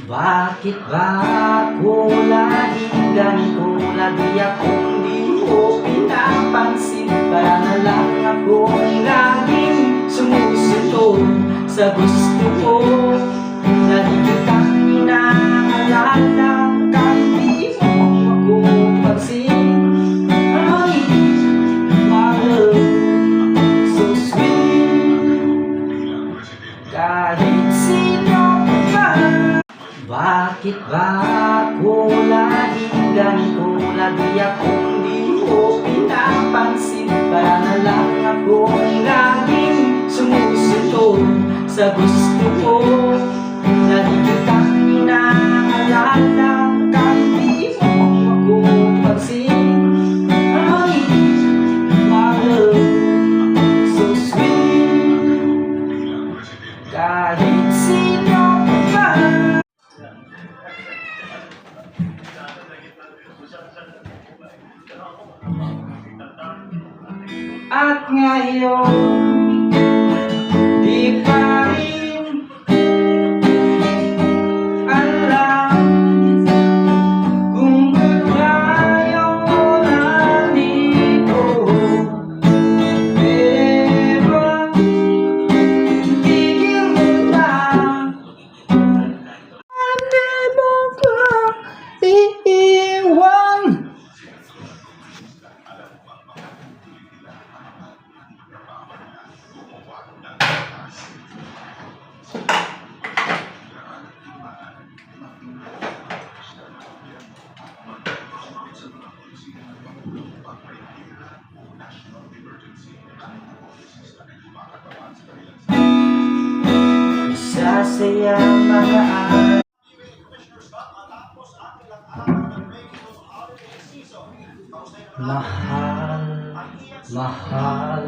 Bakit ba ako laging ganito? Lagi akong di mo pinapansin. Para na lang akong laging sumusunod sa gusto ko. Lagi kitang inaalala kahit di mo ako pansin. Ay, my love, so sweet. Kahit sino pa. Bakit ba ako laging ganito? Lagi akong di mo pinapansin. Para na lang akong laging sumusunod sa gusto ko. Lagi kitang inaalala kahit di mo ako pansin. Ay, my love, so sweet. Kahit sino pa. At ngayon, di pa rin alam kung kaya mo nandito. Pero tigil mo na, hindi mo ka iiwan. Sasaya mga mahal, mahal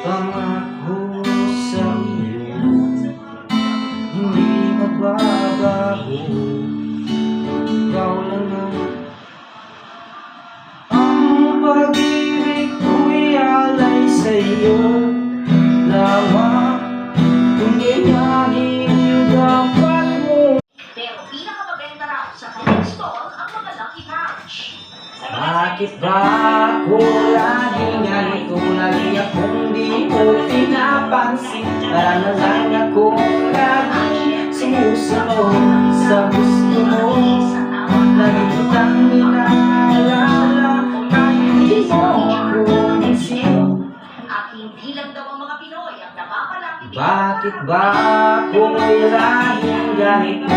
pangako sa iyo, hindi magbabago. Ikaw lang ang pag-ibig ko'y alay sa iyo lamang. Kung inyagin yung dapat mo. Pero pinakamaganda raw sa kanyang stall ang mga Lucky Pouch. Bakit ba ako laging ganito? Lagi akong di mo pinapansin. Para na lang akong laging sumusunod sa gusto mo. Lagi kitang inaalala kahit di mo ako pansin. Aking bilang daw ang mga Pinoy ang napapalaki. Bakit ba ako laging ganito?